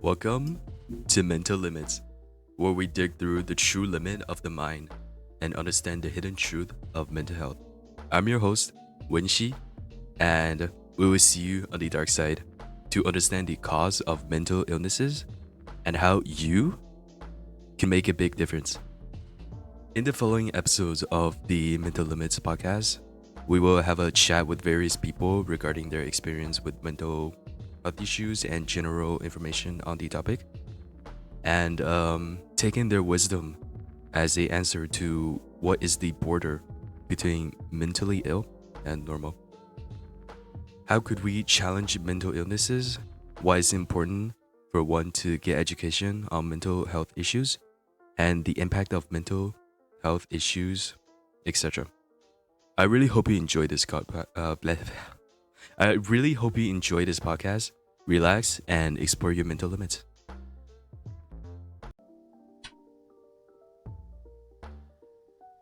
Welcome to Mental Limits, where we dig through the true limit of the mind and understand the hidden truth of mental health. I'm your host, Wenxi, and we will see you on the dark side to understand the cause of mental illnesses and how you can make a big difference. In the following episodes of the Mental Limits podcast, we will have a chat with various people regarding their experience with mental health issues and general information on the topic, and taking their wisdom as a answer to what is the border between mentally ill and normal. How could we challenge mental illnesses? Why is it important for one to get education on mental health issues and the impact of mental health issues, etc. I really hope you enjoy this I really hope you enjoy this podcast, relax, and explore your mental limits.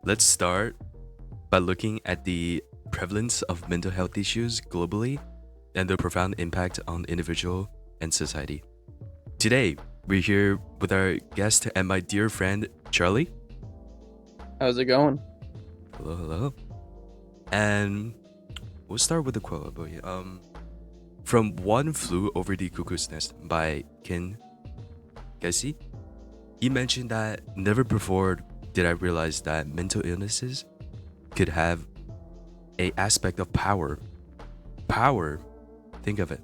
Let's start by looking at the prevalence of mental health issues globally and the profound impact on individual and society. Today, we're here with our guest and my dear friend, Charlie. How's it going? Hello, hello. And we'll start with a quote. From One Flew Over the Cuckoo's Nest by Ken Kesey. He mentioned that never before did I realize that mental illnesses could have a aspect of power. Power, think of it.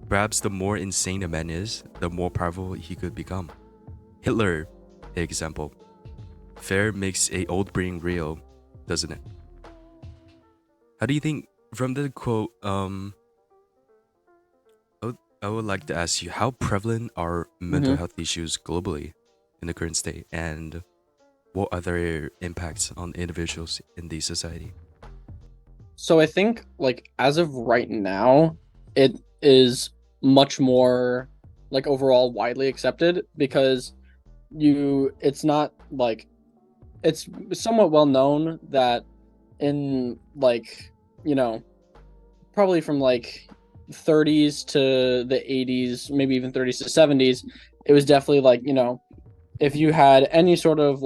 Perhaps the more insane a man is, the more powerful he could become. Hitler, example. Fair makes a old brain real, doesn't it? How do you think, from the quote, I would like to ask you, how prevalent are mental health issues globally in the current state, and what are their impacts on individuals in the society? So I think as of right now, it is much more overall widely accepted because it's not it's somewhat well known that in probably from 30s to the 80s, maybe even 30s to 70s, it was definitely if you had any sort of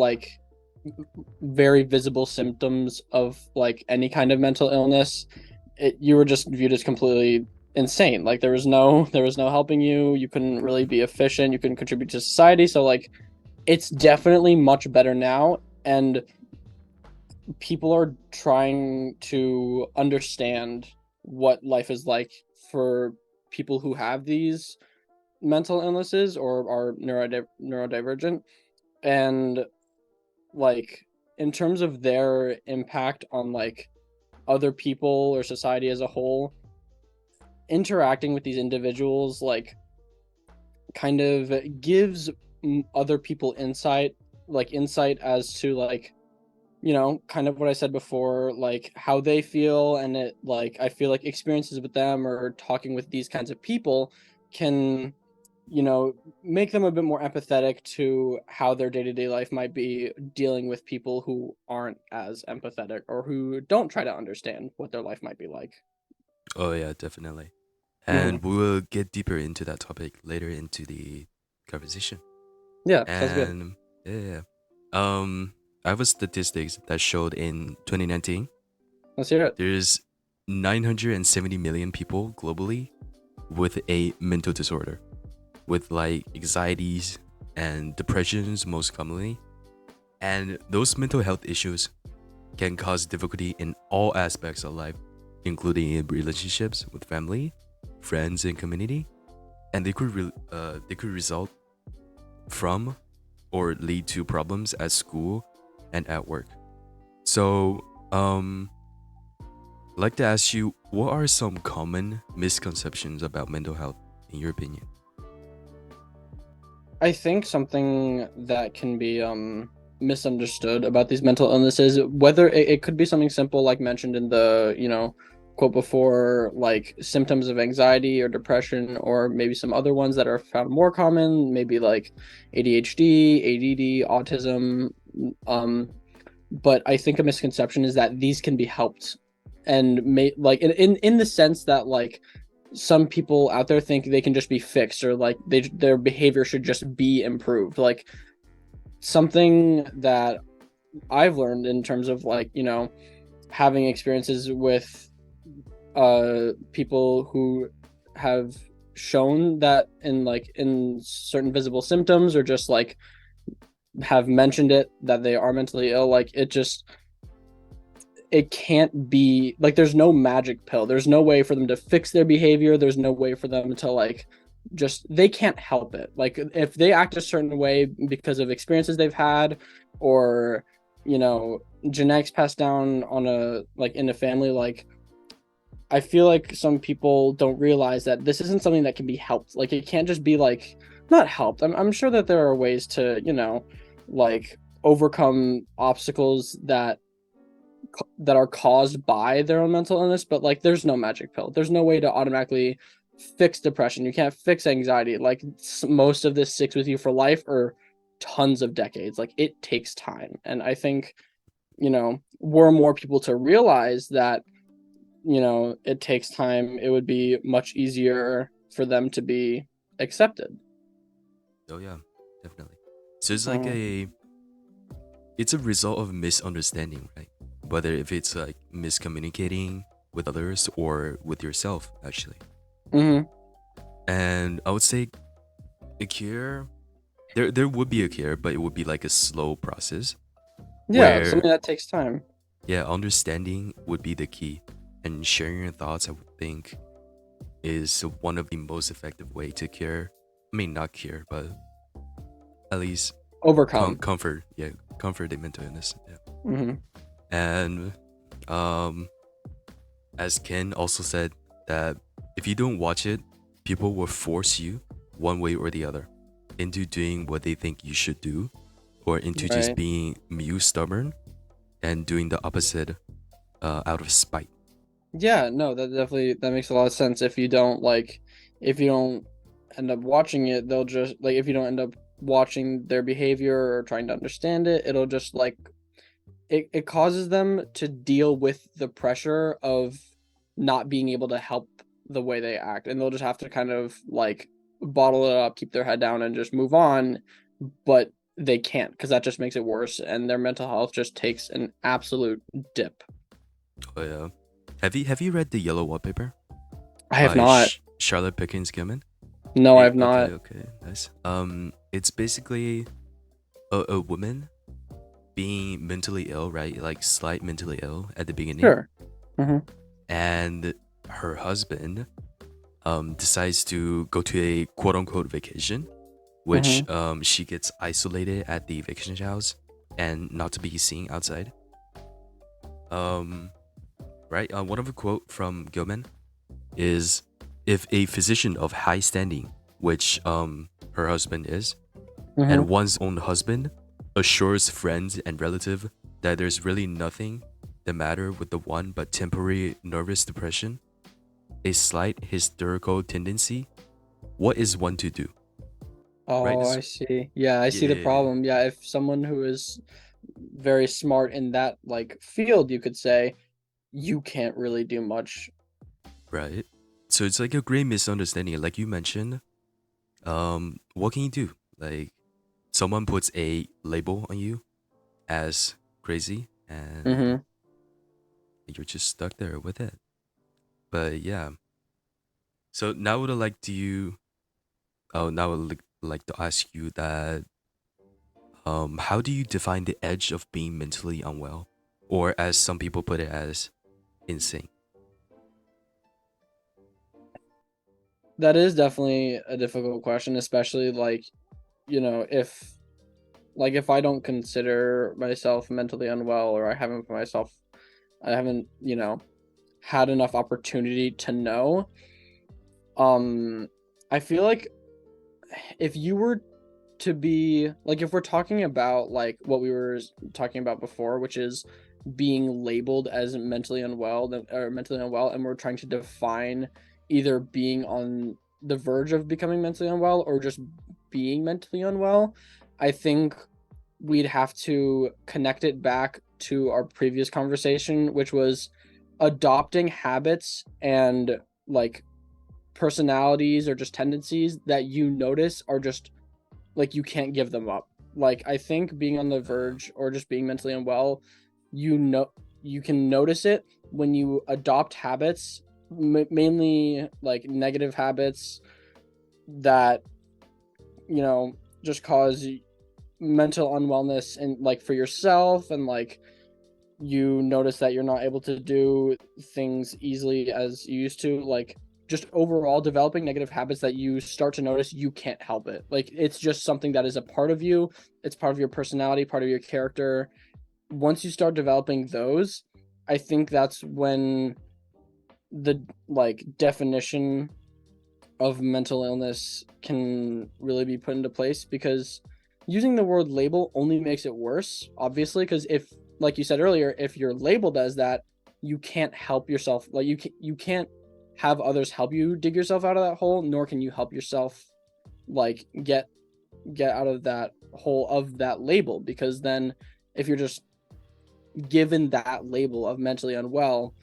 very visible symptoms of any kind of mental illness, you were just viewed as completely insane. There was no helping you. You couldn't really be efficient. You couldn't contribute to society. So it's definitely much better now, and people are trying to understand what life is like for people who have these mental illnesses or are neurodivergent, and in terms of their impact on other people or society as a whole, interacting with these individuals kind of gives other people insight as to kind of what I said before, how they feel, and it I feel like experiences with them or talking with these kinds of people can make them a bit more empathetic to how their day-to-day life might be dealing with people who aren't as empathetic or who don't try to understand what their life might be like. Oh yeah, definitely. And we will get deeper into that topic later into the conversation. Yeah, sounds good. Yeah. I have a statistics that showed in 2019 Let's hear it. there's 970 million people globally with a mental disorder, with anxieties and depressions most commonly. And those mental health issues can cause difficulty in all aspects of life, including in relationships with family, friends, and community. And they could result from or lead to problems at school and at work. So, I'd like to ask you, what are some common misconceptions about mental health, in your opinion? I think something that can be misunderstood about these mental illnesses, whether it could be something simple like mentioned in the quote before, symptoms of anxiety or depression, or maybe some other ones that are found more common, maybe ADHD, ADD, autism. But I think a misconception is that these can be helped, and in the sense that some people out there think they can just be fixed, or like their behavior should just be improved. Like something that I've learned in terms of like, having experiences with people who have shown that in certain visible symptoms, or just like have mentioned it that they are mentally ill, like it can't be like, there's no magic pill, there's no way for them to fix their behavior, there's no way for them to like, just they can't help it. Like if they act a certain way because of experiences they've had, or genetics passed down on a like in a family, like I feel like some people don't realize that this isn't something that can be helped. Like it can't just be like, not helped. I'm sure that there are ways to, like overcome obstacles that are caused by their own mental illness, but like there's no magic pill. There's no way to automatically fix depression. You can't fix anxiety. Like most of this sticks with you for life, or tons of decades. Like it takes time. And I think, were more people to realize that, it takes time, it would be much easier for them to be accepted. Oh yeah, definitely. So it's like Mhm. it's a result of misunderstanding, right? Whether if it's like miscommunicating with others or with yourself, actually. Mhm. And I would say a cure, there would be a cure, but it would be like a slow process Yeah, it's where, something that takes time. yeah, understanding would be the key, and sharing your thoughts, I would think, is one of the most effective way to cure. I mean, not cure, but at least Overcome. comfort. Yeah, comfort the mental illness. Yeah. Mhm. And um, as Ken also said, that if you don't watch it, people will force you one way or the other into doing what they think you should do, or into just Right. being stubborn and doing the opposite out of spite. Yeah, no, that definitely, that makes a lot of sense. If you don't end up watching it, they'll just like, if you don't end up watching their behavior or trying to understand it, it'll just like, it causes them to deal with the pressure of not being able to help the way they act, and they'll just have to kind of like bottle it up, keep their head down, and just move on. But they can't, because that just makes it worse, and their mental health just takes an absolute dip. Oh yeah. Have you read the Yellow Wallpaper I have by not. Charlotte Pickens Gilman? No, I have Okay, not. okay, nice. It's basically a woman being mentally ill, right? Like slight mentally ill at the beginning, Sure. Hmm. and her husband decides to go to a quote unquote vacation, which Hmm. she gets isolated at the vacation house and not to be seen outside. Um, right. One of the quote from Gilman is, "If a physician of high standing, which her husband is, Hmm. and one's own husband assures friends and relative that there's really nothing the matter with the one but temporary nervous depression, a slight hysterical tendency, what is one to do?" Right? Oh, This, I see. Yeah, I see the yeah, problem. Yeah, if someone who is very smart in that like field, you could say, you can't really do much. right. So it's like a great misunderstanding. Like you mentioned, what can you do? Like someone puts a label on you as crazy, and Hmm. you're just stuck there with it. But yeah. So now would I like to you oh now I would like to ask you that how do you define the edge of being mentally unwell? Or as some people put it, as insane. That is definitely a difficult question, especially like, if if I don't consider myself mentally unwell, or I haven't, had enough opportunity to know. I feel like if you were to be like, if we're talking about like what we were talking about before, which is being labeled as mentally unwell, or mentally unwell, and we're trying to define either being on the verge of becoming mentally unwell, or just being mentally unwell, I think we'd have to connect it back to our previous conversation, which was adopting habits and like personalities or just tendencies that you notice are just like you can't give them up. Like I think being on the verge or just being mentally unwell, you know, you can notice it when you adopt habits, mainly like negative habits that just cause mental unwellness and like for yourself, and like you notice that you're not able to do things easily as you used to, like just overall developing negative habits that you start to notice you can't help it. Like it's just something that is a part of you. It's part of your personality, part of your character. Once you start developing those, I think that's when the like definition of mental illness can really be put into place, because using the word label only makes it worse, obviously, because if, like you said earlier, if you're labeled as that, you can't help yourself. Like you can't have others help you dig yourself out of that hole, nor can you help yourself like get out of that hole of that label, because then if you're just given that label of mentally unwell,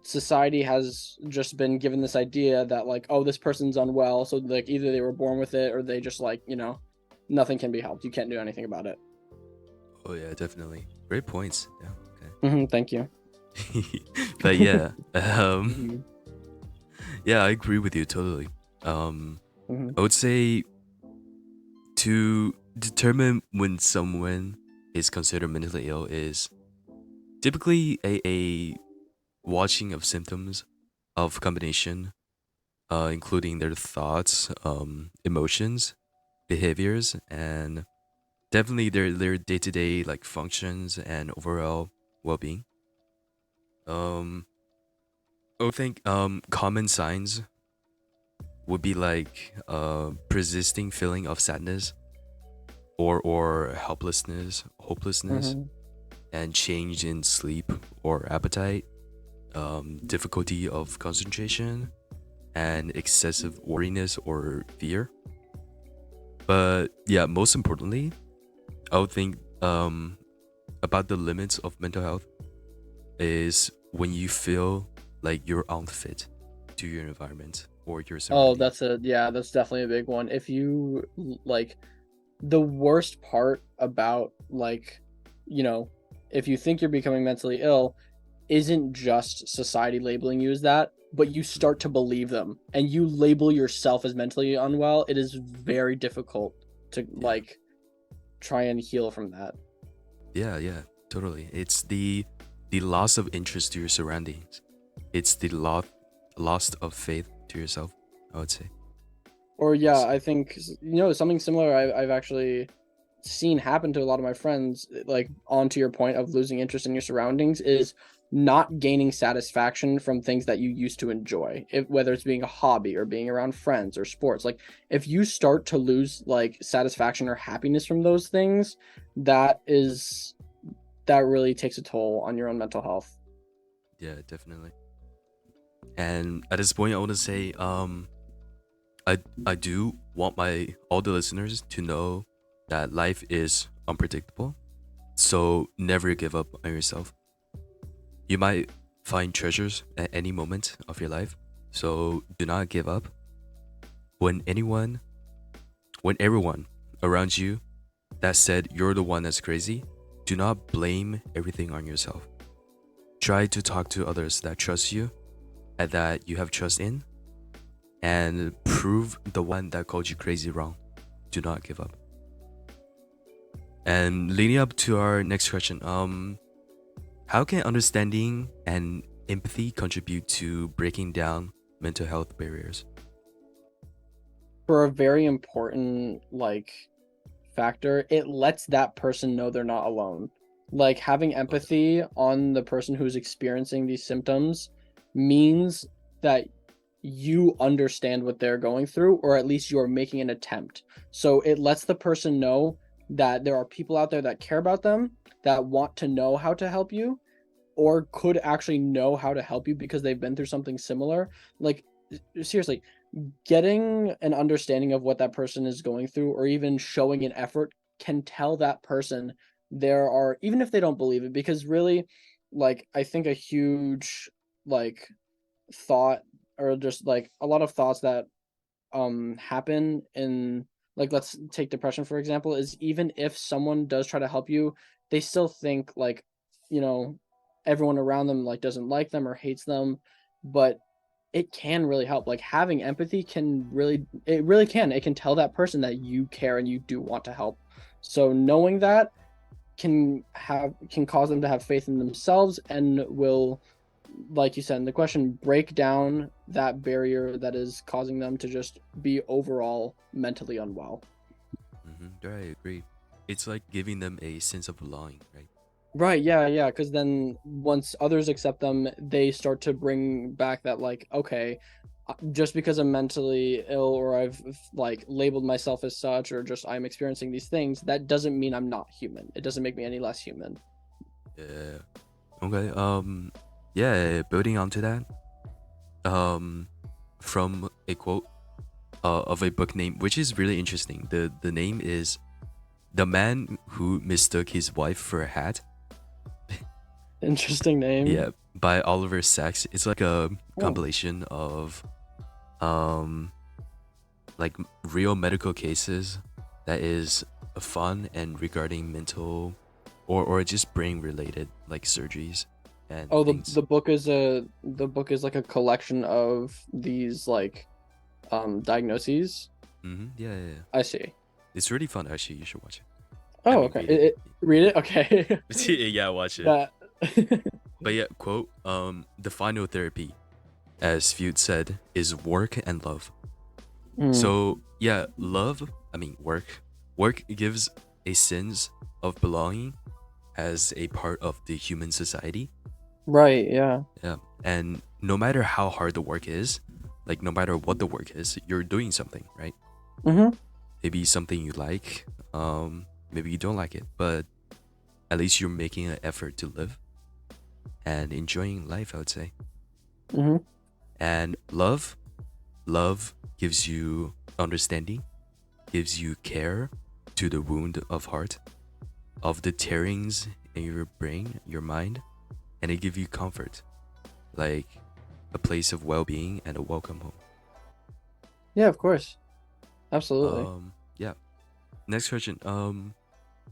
society has just been given this idea that like, oh, this person's unwell, so like either they were born with it or they just like, nothing can be helped, you can't do anything about it. Oh yeah, definitely. Great points. Yeah. Thank you. But yeah, Mhm. yeah, I agree with you totally. Mhm. I would say to determine when someone is considered mentally ill is typically a watching of symptoms of combination, including their thoughts, emotions, behaviors, and definitely their day to day like functions and overall well being. Um, I would think common signs would be like persisting feeling of sadness or helplessness, hopelessness, Mhm. and change in sleep or appetite, difficulty of concentration, and excessive worriness or fear. But yeah, most importantly, I would think about the limits of mental health is when you feel like you're unfit to your environment or your Oh, surrounding. that's definitely a big one. If you like, the worst part about like, you know, if you think you're becoming mentally ill, isn't just society labeling you as that, but you start to believe them and you label yourself as mentally unwell. It is very difficult to Yeah, like try and heal from that. yeah, totally. It's the loss of interest to your surroundings. It's the loss of faith to yourself, I would say. Or yeah, Yes. I think something similar I've actually seen happen to a lot of my friends, like onto your point of losing interest in your surroundings, is not gaining satisfaction from things that you used to enjoy, whether it's being a hobby or being around friends or sports. Like if you start to lose like satisfaction or happiness from those things, that really takes a toll on your own mental health. Yeah, definitely. And at this point, I want to say, I do want my all the listeners to know that life is unpredictable. So never give up on yourself. You might find treasures at any moment of your life. So do not give up. When anyone, when everyone around you that said you're the one that's crazy, do not blame everything on yourself. Try to talk to others that trust you and that you have trust in, and prove the one that called you crazy wrong. Do not give up. And leading up to our next question, how can understanding and empathy contribute to breaking down mental health barriers? For a very important like factor, it lets that person know they're not alone. Like having Oh, yeah. empathy on the person who's experiencing these symptoms means that you understand what they're going through, or at least you're making an attempt. So it lets the person know that there are people out there that care about them, that want to know how to help you, or could actually know how to help you because they've been through something similar. Like seriously, getting an understanding of what that person is going through, or even showing an effort, can tell that person there are, even if they don't believe it, because really, like I think a huge like thought or just like a lot of thoughts that happen in, like, let's take depression for example, is even if someone does try to help you, they still think like, you know, everyone around them like doesn't like them or hates them, but it can really help. Like having empathy can really, it really can, it can tell that person that you care and you do want to help. So knowing that can cause them to have faith in themselves and will, like you said in the question, break down that barrier that is causing them to just be overall mentally unwell. I agree. It's like giving them a sense of belonging, right? Right, yeah, yeah, because then once others accept them, they start to bring back that, like, okay, just because I'm mentally ill or I've like labeled myself as such or just I'm experiencing these things, that doesn't mean I'm not human. It doesn't make me any less human. Yeah. Okay. Yeah. Building onto that, um, from a quote of a book name, which is really interesting. The name is "The Man Who Mistook His Wife for a Hat." Interesting Yeah, name. by Oliver Sacks. It's like a Oh, compilation of um like real medical cases that is fun and regarding mental or just brain related like surgeries and oh, things. the book is like a collection of these like diagnoses. Yeah, yeah, yeah. I see. It's really fun actually. You should watch it. I Oh, mean, okay. read it. Read it. Okay. Yeah, watch it. That. But yeah, quote, the final therapy, as Feud said, is work and love. Hmm. So yeah, love, I mean work. Work gives a sense of belonging as a part of the human society. Right. Yeah. Yeah. And no matter how hard the work is, like no matter what the work is, you're doing something, right? Mm-hmm. Maybe something you like, maybe you don't like it, but at least you're making an effort to live and enjoying life, I would say. Mm-hmm. And love gives you understanding, gives you care to the wound of heart, of the tearings in your brain, your mind, and it gives you comfort, like a place of well-being and a welcome home. Yeah. Of course. Absolutely. Yeah. Next question.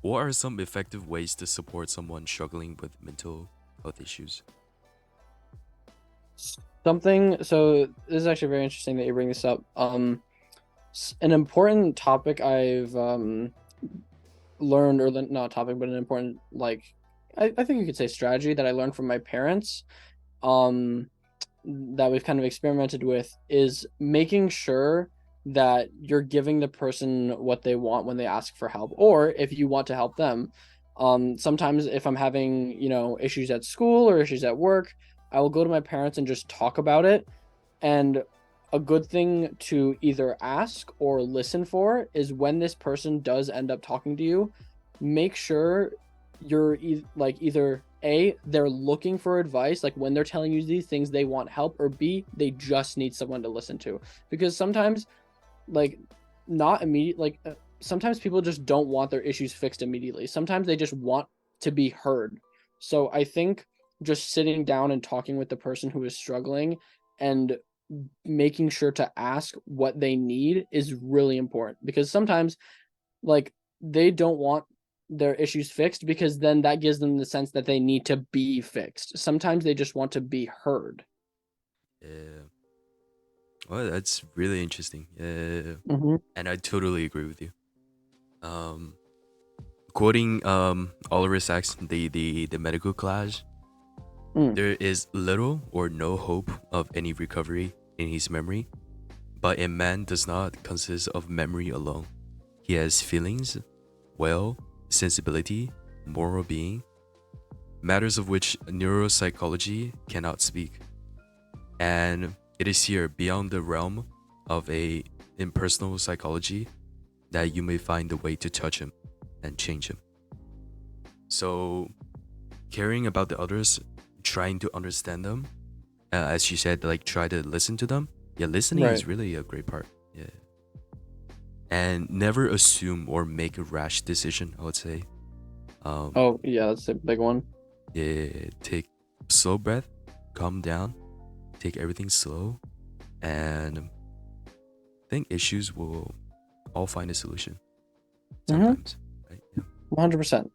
What are some effective ways to support someone struggling with mental health issues? Something. So this is actually very interesting that you bring this up. An important topic I've learned, or not topic, but an important like, I think you could say strategy that I learned from my parents. Um, that we've kind of experimented with is making sure that you're giving the person what they want when they ask for help, or if you want to help them. Sometimes if I'm having, you know, issues at school or issues at work, I will go to my parents and just talk about it. And a good thing to either ask or listen for is when this person does end up talking to you, make sure you're like either A, they're looking for advice, like when they're telling you these things, they want help, or B, they just need someone to listen to. Because sometimes, like, not immediate, like, sometimes people just don't want their issues fixed immediately. Sometimes they just want to be heard. So I think just sitting down and talking with the person who is struggling and making sure to ask what they need is really important, because sometimes like they don't want their issues fixed because then that gives them the sense that they need to be fixed. Sometimes they just want to be heard. Yeah. Well, that's really interesting. Yeah. Mm-hmm. And I totally agree with you. Um, Quoting Oliver Sacks, the medical class, Mm. there is little or no hope of any recovery in his memory, but a man does not consist of memory alone. He has feelings, will, sensibility, moral being, matters of which neuropsychology cannot speak. And it is here, beyond the realm of a impersonal psychology, that you may find the way to touch him and change him. So, caring about the others, trying to understand them, as you said, like try to listen to them. Yeah, listening Right. is really a great part. Yeah. And never assume or make a rash decision, I would say. Um, Oh yeah, that's a big one. yeah, take slow breath, calm down, take everything slow, and I think issues will all find a solution Mm-hmm. sometimes, right? Yeah. 100%.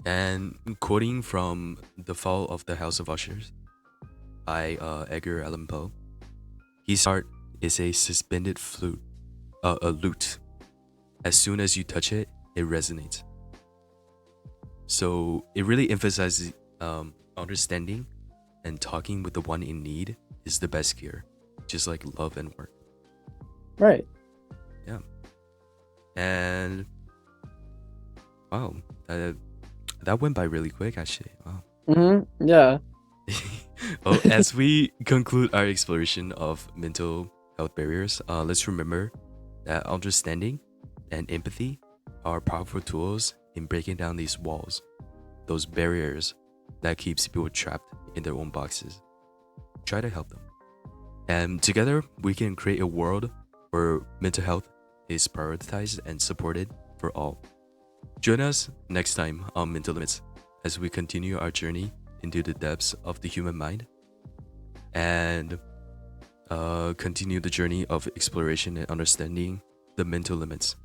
And quoting from The Fall of the House of Usher by Edgar Allan Poe, his heart is a suspended a lute. As soon as you touch it, it resonates. So it really emphasizes understanding and talking with the one in need is the best cure, just like love and work. Right. Yeah. And wow, that went by really quick, actually. Wow. Mm-hmm. Yeah. Well, as we conclude our exploration of mental health barriers, let's remember that understanding and empathy are powerful tools in breaking down these walls, those barriers that keeps people trapped in their own boxes. Try to help them. And together, we can create a world where mental health is prioritized and supported for all. Join us next time on Mental Limits as we continue our journey into the depths of the human mind and continue the journey of exploration and understanding the mental limits.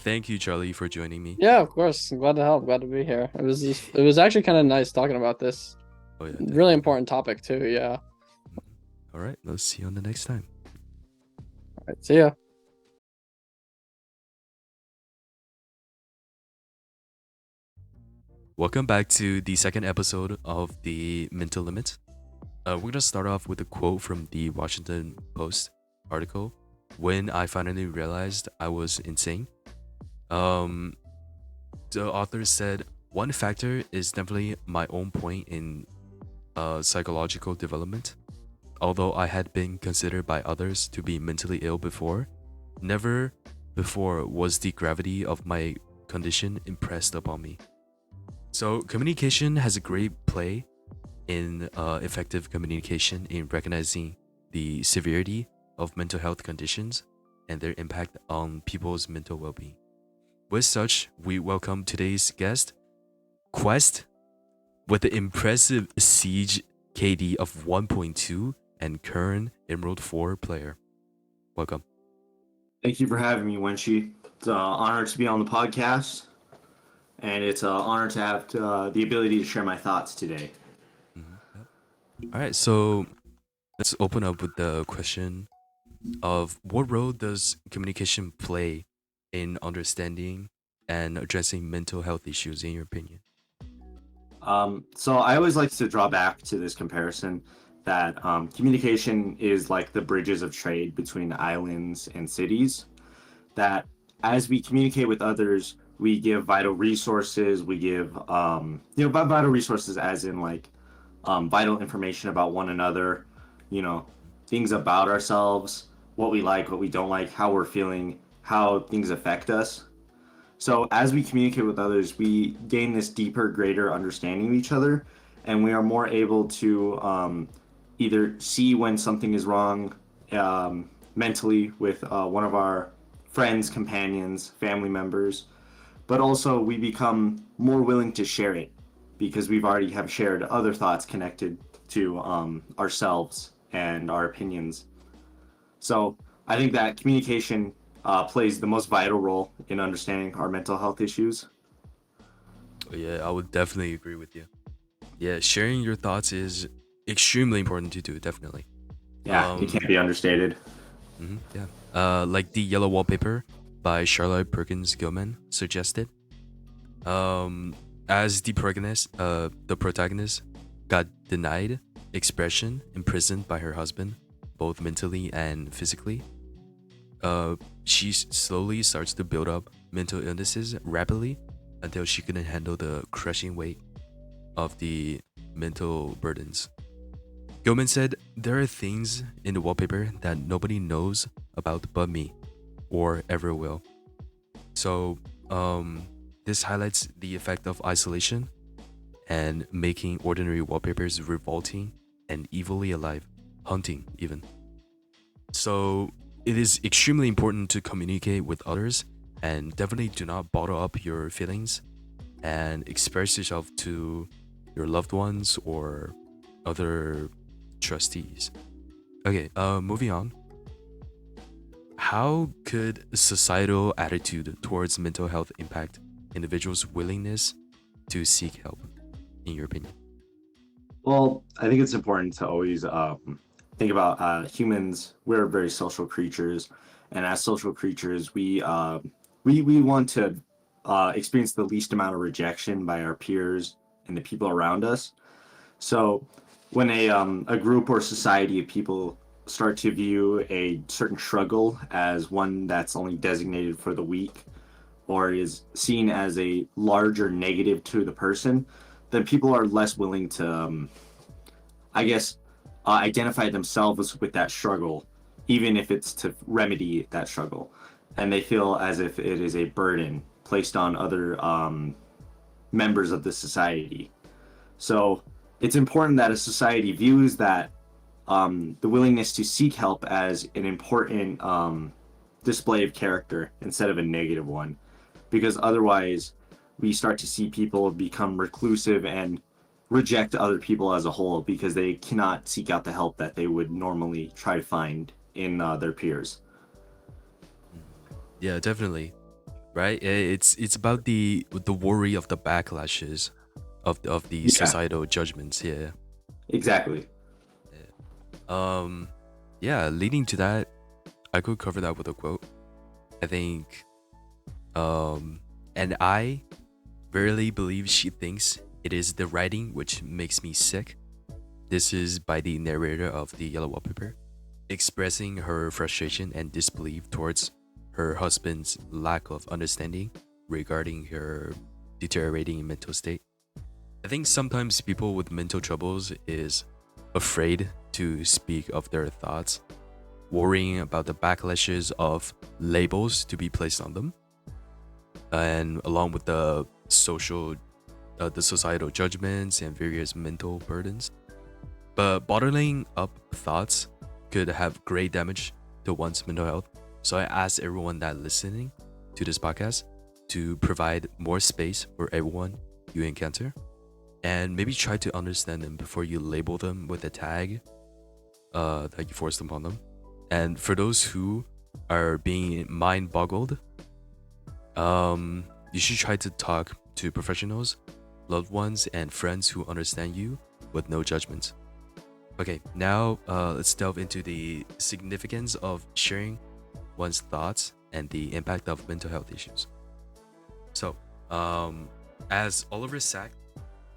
Thank you, Charlie, for joining me. Yeah, of course. I'm glad to help. Glad to be here. It was actually kind of nice talking about this. Oh, yeah, Really definitely. important topic too. Yeah. All right, let's see you on the next time. All right. See ya. Welcome back to the second episode of the Mental Limits. We're gonna start off with a quote from the Washington Post article. When I finally realized I was insane, um, the author said one factor is definitely my own point in psychological development. Although I had been considered by others to be mentally ill before, never before was the gravity of my condition impressed upon me. So, communication has a great play in effective communication in recognizing the severity of mental health conditions and their impact on people's mental well being. With such, we welcome today's guest, Quest, with the impressive Siege KD of 1.2 and current Emerald 4 player. Welcome. Thank you for having me, Wenxi. It's an honor to be on the podcast, and it's an honor to have the ability to share my thoughts today. Yep. All right, so let's open up with the question of what role does communication play in understanding and addressing mental health issues, in your opinion? So I always like to draw back to this comparison that communication is like the bridges of trade between islands and cities. That as we communicate with others, we give vital resources. We give vital resources as in like vital information about one another. You know, things about ourselves, what we like, what we don't like, how we're feeling, how things affect us. So as we communicate with others, we gain this deeper, greater understanding of each other, and we are more able to either see when something is wrong mentally with one of our friends, companions, family members, but also we become more willing to share it because we've already have shared other thoughts connected to ourselves and our opinions. So I think that communication plays the most vital role in understanding our mental health issues. Yeah, I would definitely agree with you. Yeah, sharing your thoughts is extremely important to do, definitely. Yeah, it can't be understated. Yeah. Like the Yellow Wallpaper by Charlotte Perkins Gilman suggested. As the protagonist got denied expression, imprisoned by her husband, both mentally and physically. She slowly starts to build up mental illnesses rapidly until she couldn't handle the crushing weight of the mental burdens. Gilman said, "There are things in the wallpaper that nobody knows about but me, or ever will." So, this highlights the effect of isolation and making ordinary wallpapers revolting and evilly alive, haunting even. So, it is extremely important to communicate with others and definitely do not bottle up your feelings and express yourself to your loved ones or other trustees. Okay, moving on. How could societal attitude towards mental health impact individuals' willingness to seek help, in your opinion? Well, I think it's important to always think about humans. We're very social creatures, and as social creatures, we want to experience the least amount of rejection by our peers and the people around us. So, when a group or society of people start to view a certain struggle as one that's only designated for the weak, or is seen as a larger negative to the person, then people are less willing to, I guess, identify themselves with that struggle, even if it's to remedy that struggle. And they feel as if it is a burden placed on other members of the society. So it's important that a society views that the willingness to seek help as an important display of character instead of a negative one, because otherwise we start to see people become reclusive and reject other people as a whole because they cannot seek out the help that they would normally try to find in their peers. Yeah, definitely. Right? It's about the worry of the backlashes of the Yeah, societal judgments. Yeah. exactly. Um, yeah. Leading to that, I could cover that with a quote. I think, and I verily believe she thinks it is the writing which makes me sick. This is by the narrator of the Yellow Wallpaper, expressing her frustration and disbelief towards her husband's lack of understanding regarding her deteriorating mental state. I think sometimes people with mental troubles is afraid to speak of their thoughts, worrying about the backlashes of labels to be placed on them, and along with the societal judgments and various mental burdens. But bottling up thoughts could have great damage to one's mental health. So I ask everyone that listening to this podcast to provide more space for everyone you encounter and maybe try to understand them before you label them with a tag that you forced upon them. And for those who are being mind boggled, you should try to talk to professionals, loved ones, and friends who understand you with no judgments. Okay, now let's delve into the significance of sharing one's thoughts and the impact of mental health issues. So, as Oliver Sacks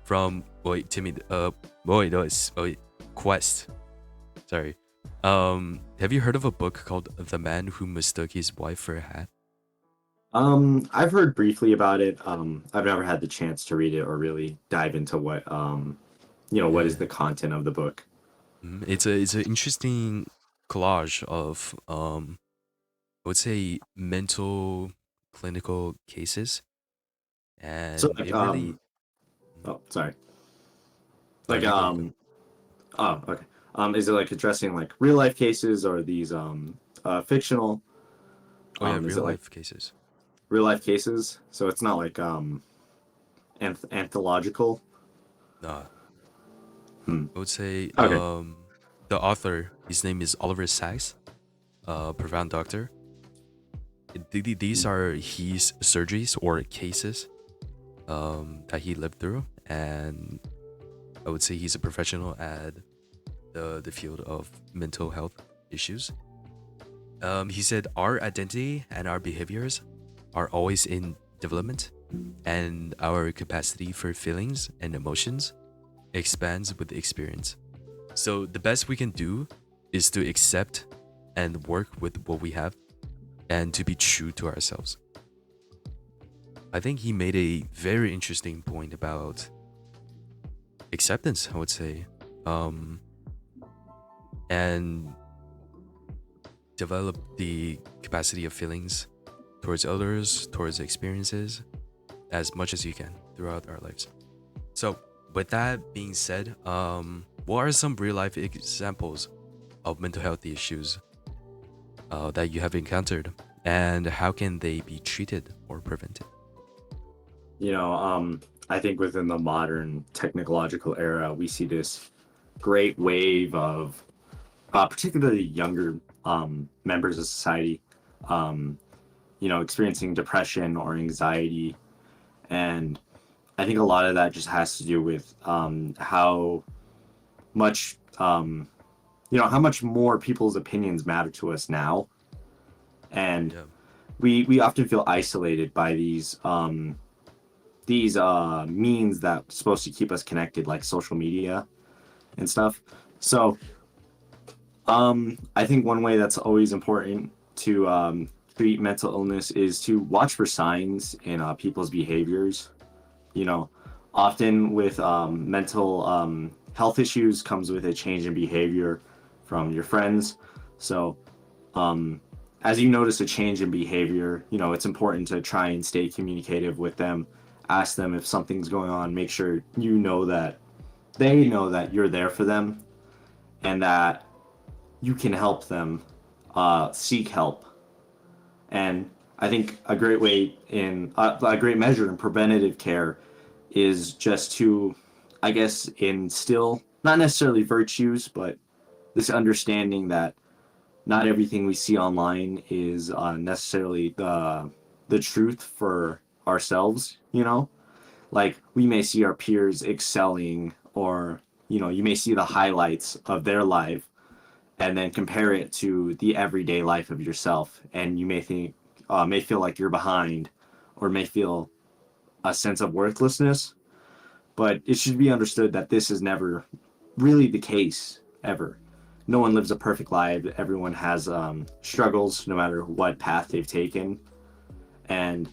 from Timmy, Quest. Sorry. Have you heard of a book called The Man Who Mistook His Wife for a Hat? I've heard briefly about it. I've never had the chance to read it or really dive into what what is Yeah. the content of the book. It's an interesting collage of I would say mental clinical cases, So and like it really. oh sorry. No, Like you go, you go. oh okay. Is it like addressing like real life cases or these fictional? Oh yeah, Is real it like life cases. real life cases? So it's not like anthological. No, Hmm. I would say Okay. the author, his name is Oliver Sacks, profound doctor. These are his surgeries or cases that he lived through, and I would say he's a professional at the field of mental health issues. He said our identity and our behaviors are always in development, and our capacity for feelings and emotions expands with experience. So the best we can do is to accept and work with what we have and to be true to ourselves. I think he made a very interesting point about acceptance, I would say, um, and develop the capacity of feelings towards others, towards experiences, as much as you can throughout our lives. So, with that being said, what are some real life examples of mental health issues that you have encountered, and how can they be treated or prevented? You know, I think within the modern technological era, we see this great wave of particularly younger members of society, experiencing depression or anxiety. And I think a lot of that just has to do with how much, how much more people's opinions matter to us now. And Yeah. we often feel isolated by these means that's supposed to keep us connected, like social media and stuff. So I think one way that's always important to treat mental illness is to watch for signs in people's behaviors. You know, often with mental health issues comes with a change in behavior from your friends. So um, as you notice a change in behavior, it's important to try and stay communicative with them, ask them if something's going on, make sure that they know that you're there for them and that you can help them seek help. And I think a great measure in preventative care is just to, I guess, instill not necessarily virtues, but this understanding that not everything we see online is necessarily the truth for ourselves. Like we may see our peers excelling, or you may see the highlights of their life, and then compare it to the everyday life of yourself, and you may feel like you're behind, or may feel a sense of worthlessness. But it should be understood that this is never really the case ever. No one lives a perfect life. Everyone has struggles, no matter what path they've taken, and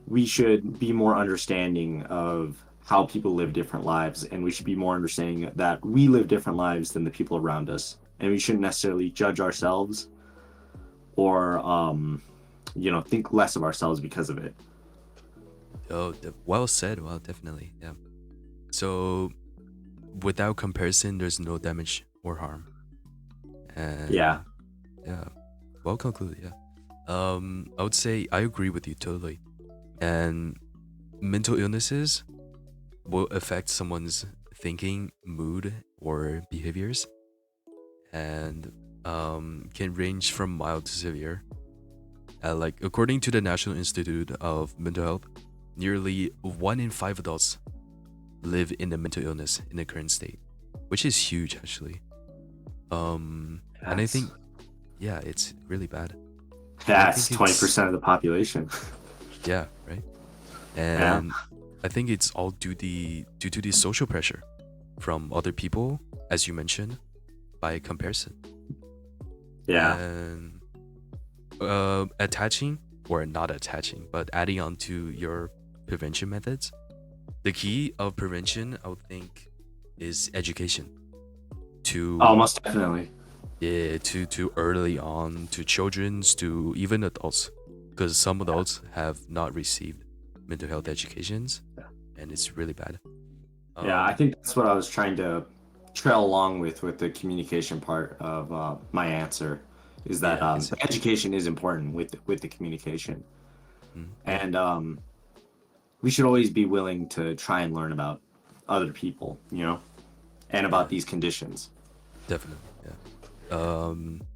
we should be more understanding of how people live different lives, and we should be more understanding that we live different lives than the people around us, and we shouldn't necessarily judge ourselves or think less of ourselves because of it. Oh, well said. Well, definitely. Yeah. So, without comparison, there's no damage or harm. And Yeah. yeah, well concluded. Yeah. I would say I agree with you totally. And mental illnesses will affect someone's thinking, mood, or behaviors, and can range from mild to severe. Like according to the National Institute of Mental Health, nearly 1 in 5 adults live in a mental illness in the current state, which is huge actually. And I think, yeah, it's really bad. And I That's think it's 20% of the population. yeah, right. Yeah. And I think it's all due to the social pressure from other people, as you mentioned, by comparison. Yeah. And attaching or not attaching, but adding on to your prevention methods. The key of prevention, I would think, is education. Oh, To most definitely. yeah, to early on, to children's, to even adults, because some adults have not received mental health educations, Yeah. and it's really bad. Yeah, I think that's what I was trying to trail along with the communication part of my answer, is that Yeah, it's education is important with the communication, yeah, and we should always be willing to try and learn about other people, and yeah, about these conditions. definitely, yeah.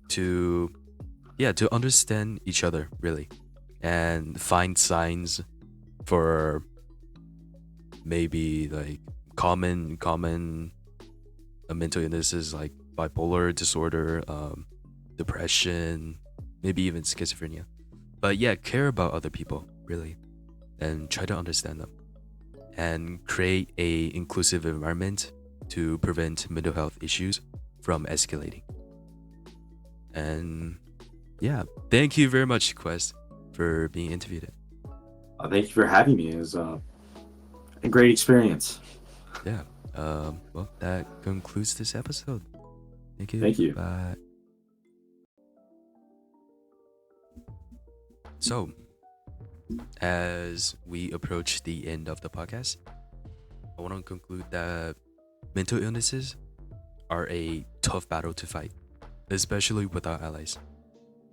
To yeah, to understand each other really, and find signs for maybe like common mental illnesses like bipolar disorder, depression, maybe even schizophrenia. But yeah, care about other people really, and try to understand them, and create a inclusive environment to prevent mental health issues from escalating. And yeah, thank you very much, Quest, for being interviewed. Thank you for having me. It was a great experience. Yeah. Well, that concludes this episode. Thank you. Thank you. Bye. So, as we approach the end of the podcast, I want to conclude that mental illnesses are a tough battle to fight, especially with our allies.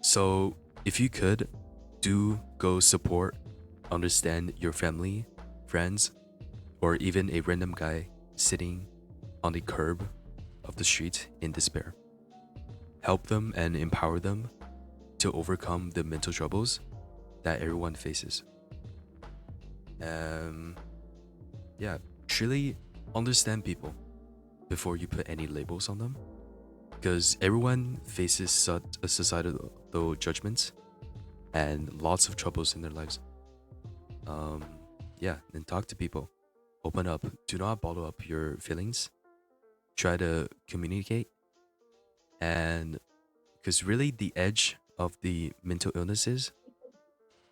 So, if you could, do go support, understand your family, friends, or even a random guy sitting on the curb of the street in despair. help them and empower them to overcome the mental troubles that everyone faces. Yeah, truly understand people before you put any labels on them, because everyone faces such a societal judgments and lots of troubles in their lives. Yeah, and talk to people, open up, do not bottle up your feelings, try to communicate. And because really the edge of the mental illnesses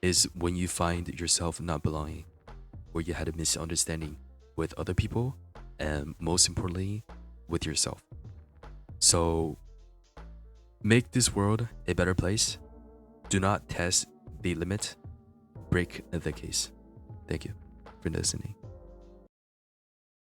is when you find yourself not belonging, where you had a misunderstanding with other people, and most importantly with yourself. So make this world a better place. Do not test the limit, break the case. Thank you for listening.